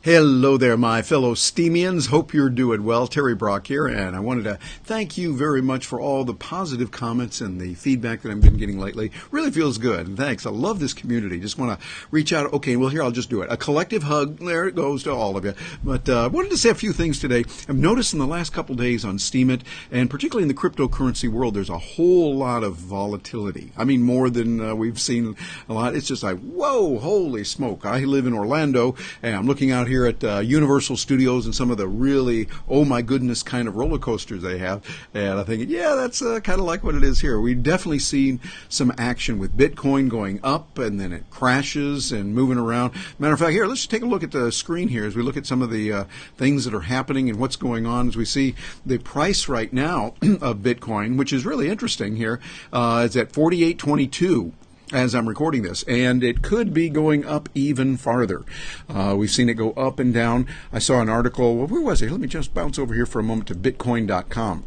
Hello there, my fellow Steemians. Hope you're doing well. Terry Brock here, and I wanted to thank you very much for all the positive comments and the feedback that I've been getting lately. Really feels good, and thanks. I love this community. Just want to reach out. Okay, well, here, I'll just do it. A collective hug. There it goes to all of you. But I wanted to say a few things today. I've noticed in the last couple days on Steemit, and particularly in the cryptocurrency world, there's a whole lot of volatility. I mean, more than we've seen a lot. It's just like, whoa, holy smoke. I live in Orlando, and I'm looking out here at Universal Studios and some of the really, oh my goodness, kind of roller coasters they have. And I think, yeah, that's kind of like what it is here. We've definitely seen some action with Bitcoin going up and then it crashes and moving around. Matter of fact, here, let's just take a look at the screen here as we look at some of the things that are happening and what's going on as we see the price right now of Bitcoin, which is really interesting here. It's at 48.22. As I'm recording this, and it could be going up even farther. We've seen it go up and down. I saw an article, well, where was it? Let me just bounce over here for a moment to bitcoin.com.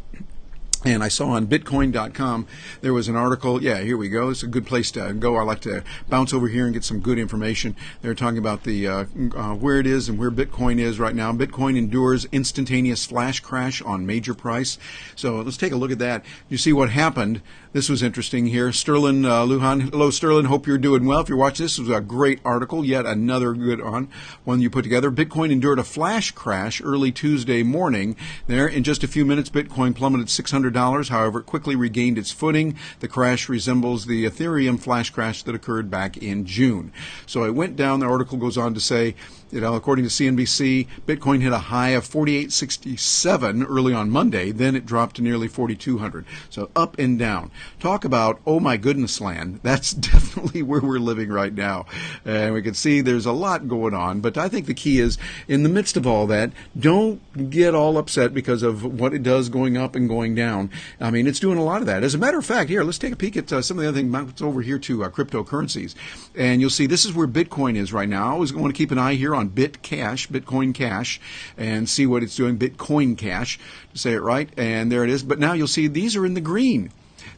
And I saw on bitcoin.com there was an article. Yeah, here we go. It's a good place to go. I like to bounce over here and get some good information. They're talking about the where it is and where Bitcoin is right now. Bitcoin endures instantaneous flash crash on major price. So let's take a look at that. You see what happened. This was interesting here. Sterling Lujan. Hello, Sterling. Hope you're doing well. If you're watching this, was a great article. Yet another good one you put together. Bitcoin endured a flash crash early Tuesday morning. There, in just a few minutes, Bitcoin plummeted $600. However, it quickly regained its footing. The crash resembles the Ethereum flash crash that occurred back in June. So it went down. The article goes on to say, according to CNBC, Bitcoin hit a high of 48.67 early on Monday. Then it dropped to nearly 4,200. So up and down. Talk about, oh my goodness land. That's definitely where we're living right now. And we can see there's a lot going on. But I think the key is, in the midst of all that, don't get all upset because of what it does going up and going down. I mean, it's doing a lot of that. As a matter of fact, here, let's take a peek at some of the other things. It's over here to cryptocurrencies. And you'll see this is where Bitcoin is right now. I always want to keep an eye here on Bitcoin Cash, and see what it's doing. Bitcoin Cash, to say it right. And there it is. But now you'll see these are in the green.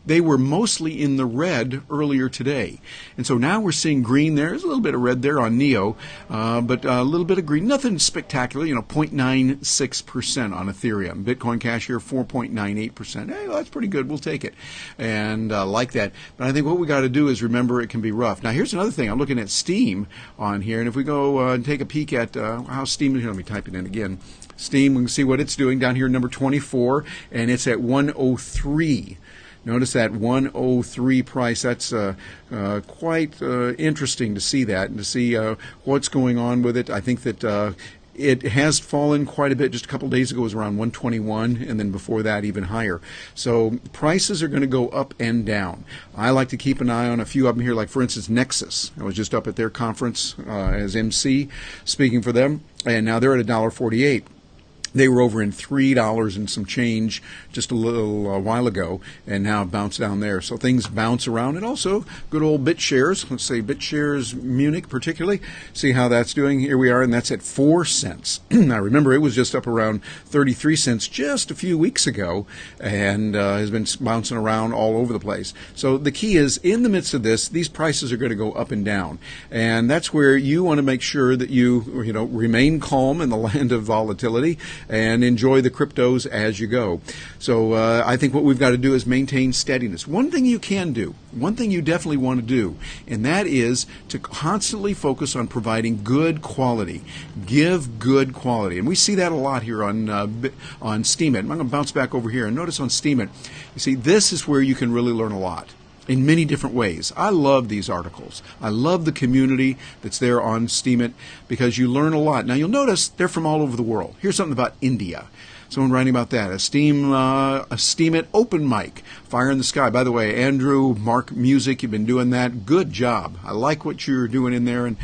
They were mostly in the red earlier today. And so now we're seeing green there. There's a little bit of red there on NEO, but a little bit of green. Nothing spectacular, 0.96% on Ethereum. Bitcoin Cash here, 4.98%. Hey, well, that's pretty good. We'll take it. And like that. But I think what we got to do is remember it can be rough. Now, here's another thing. I'm looking at Steem on here. And if we go and take a peek at how Steem is, let me type it in again. Steem, we can see what it's doing down here, number 24, and it's at 103. Notice that 103 price. That's quite interesting to see that and to see what's going on with it. I think that it has fallen quite a bit. Just a couple days ago it was around 121, and then before that even higher. So prices are going to go up and down. I like to keep an eye on a few of them here, like for instance Nexus. I was just up at their conference as MC speaking for them, and now they're at $1.48. They were over in $3 and some change just a little while ago, and now bounced down there. So things bounce around. And also good old BitShares. Let's say BitShares Munich particularly. See how that's doing. Here we are, and that's at 4 cents. Now remember, it was just up around 33 cents just a few weeks ago, and has been bouncing around all over the place. So the key is, in the midst of this, these prices are going to go up and down. And that's where you want to make sure that you remain calm in the land of volatility and enjoy the cryptos as you go. So I think what we've got to do is maintain steadiness. One thing you can do, one thing you definitely want to do, and that is to constantly focus on providing good quality. Give good quality. And we see that a lot here on Steemit. I'm going to bounce back over here and notice on Steemit, you see, this is where you can really learn a lot. In many different ways. I love these articles. I love the community that's there on Steemit because you learn a lot. Now you'll notice they're from all over the world. Here's something about India. Someone writing about that. A Steemit open mic. Fire in the Sky. By the way, Andrew, Mark Music, you've been doing that. Good job. I like what you're doing in there, and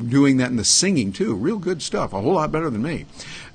doing that in the singing too. Real good stuff. A whole lot better than me.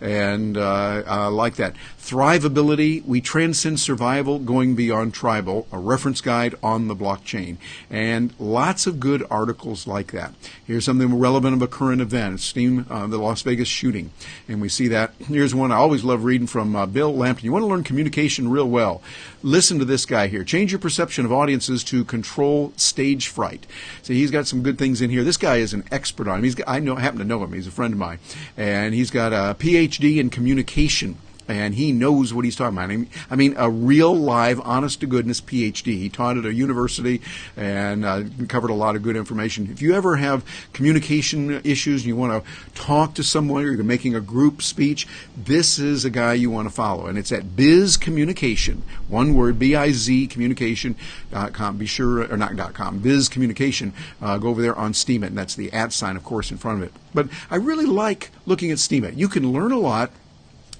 And I like that. Thrivability. We transcend survival, going beyond tribal. A reference guide on the blockchain. And lots of good articles like that. Here's something relevant of a current event. It's the Las Vegas shooting. And we see that. Here's one. I always love reading from Bill Lampton. You want to learn communication real well. Listen to this guy here. Change your perception of audiences to control stage fright. See, he's got some good things in here. This guy is an expert on him. I happen to know him. He's a friend of mine. And he's got a PhD in communication. And he knows what he's talking about. I mean, a real, live, honest-to-goodness PhD. He taught at a university and covered a lot of good information. If you ever have communication issues and you want to talk to someone or you're making a group speech, this is a guy you want to follow. And it's at Biz Communication. One word, B-I-Z, communication.com. Be sure, or not .com, Biz Communication. Go over there on Steemit, and that's the @ sign, of course, in front of it. But I really like looking at Steemit. You can learn a lot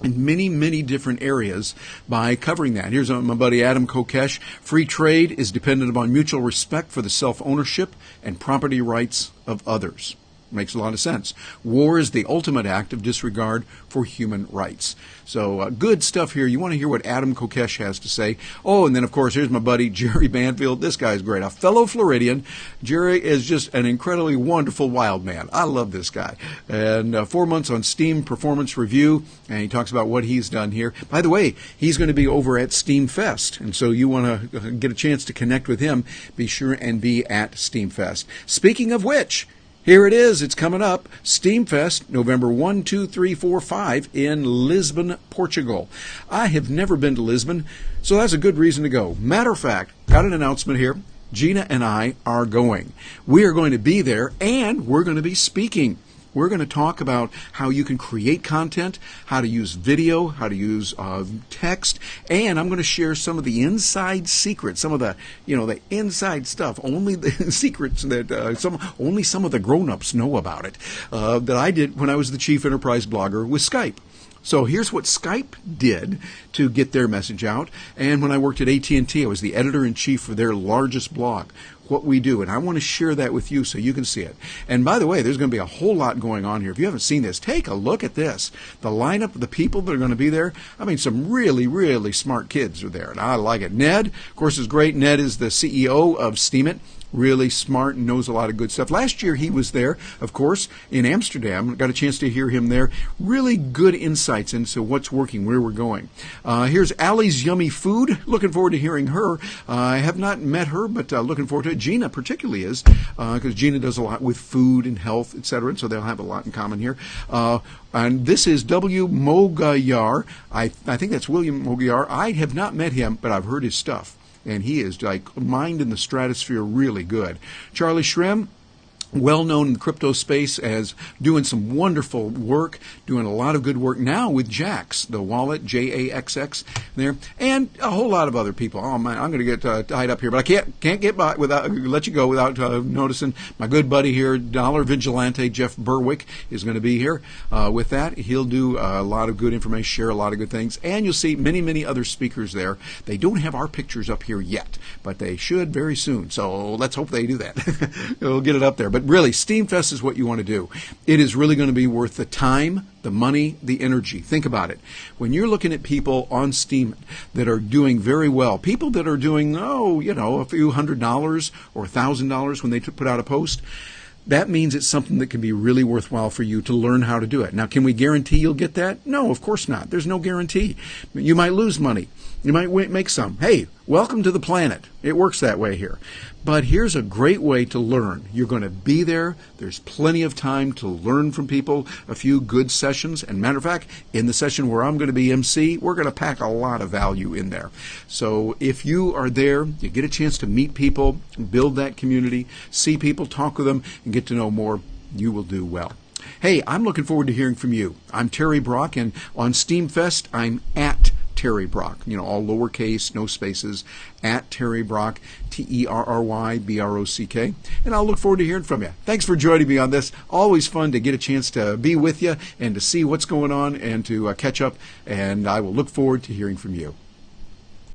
in many, many different areas by covering that. Here's my buddy Adam Kokesh. Free trade is dependent upon mutual respect for the self-ownership and property rights of others. Makes a lot of sense. War is the ultimate act of disregard for human rights. So good stuff here. You want to hear what Adam Kokesh has to say. Oh, and then, of course, here's my buddy Jerry Banfield. This guy's great. A fellow Floridian. Jerry is just an incredibly wonderful wild man. I love this guy. And 4 months on Steam Performance Review, and he talks about what he's done here. By the way, he's going to be over at Steam Fest, and so you want to get a chance to connect with him. Be sure and be at Steam Fest. Speaking of which, here it is. It's coming up. Steamfest, November 1, 2, 3, 4, 5 in Lisbon, Portugal. I have never been to Lisbon, so that's a good reason to go. Matter of fact, got an announcement here. Gina and I are going. We are going to be there, and we're going to be speaking. We're going to talk about how you can create content, how to use video, how to use text, and I'm going to share some of the inside secrets, some of the, the inside stuff, only the secrets that only some of the grown-ups know about it, that I did when I was the chief enterprise blogger with Skype. So here's what Skype did to get their message out. And when I worked at AT&T, I was the editor-in-chief for their largest blog, what we do. And I want to share that with you so you can see it. And by the way, there's going to be a whole lot going on here. If you haven't seen this, take a look at this. The lineup of the people that are going to be there, I mean, some really, really smart kids are there. And I like it. Ned, of course, is great. Ned is the CEO of Steemit. Really smart and knows a lot of good stuff. Last year he was there, of course, in Amsterdam. Got a chance to hear him there. Really good insights into what's working, where we're going. Here's Allie's Yummy Food. Looking forward to hearing her. I have not met her, but looking forward to it. Gina particularly is, because Gina does a lot with food and health, etc., and so they'll have a lot in common here. And this is W. Mogayar. I think that's William Mogayar. I have not met him, but I've heard his stuff. And he is like mind in the stratosphere, really good. Charlie Shrem, well known in the crypto space as doing some wonderful work, doing a lot of good work now with Jaxx, the wallet, Jaxx there, and a whole lot of other people. Oh man, I'm going to get tied up here, but I can't get by without let you go without noticing my good buddy here, Dollar Vigilante Jeff Berwick is going to be here. With that, he'll do a lot of good information, share a lot of good things, and you'll see many, many other speakers there. They don't have our pictures up here yet, but they should very soon. So let's hope they do that. We'll get it up there. But really, Steamfest is what you want to do. It is really going to be worth the time, the money, the energy. Think about it. When you're looking at people on Steam that are doing very well, people that are doing, a few $100 or $1,000 when they put out a post, that means it's something that can be really worthwhile for you to learn how to do it. Now, can we guarantee you'll get that? No, of course not. There's no guarantee. You might lose money. You might make some. Hey, welcome to the planet. It works that way here. But here's a great way to learn. You're going to be there. There's plenty of time to learn from people, a few good sessions. And matter of fact, in the session where I'm going to be MC, we're going to pack a lot of value in there. So if you are there, you get a chance to meet people, build that community, see people, talk with them, and get to know more, you will do well. Hey, I'm looking forward to hearing from you. I'm Terry Brock, and on Steamfest, I'm at Terry Brock, all lowercase, no spaces, at Terry Brock, TerryBrock. And I'll look forward to hearing from you. Thanks for joining me on this. Always fun to get a chance to be with you and to see what's going on and to catch up. And I will look forward to hearing from you.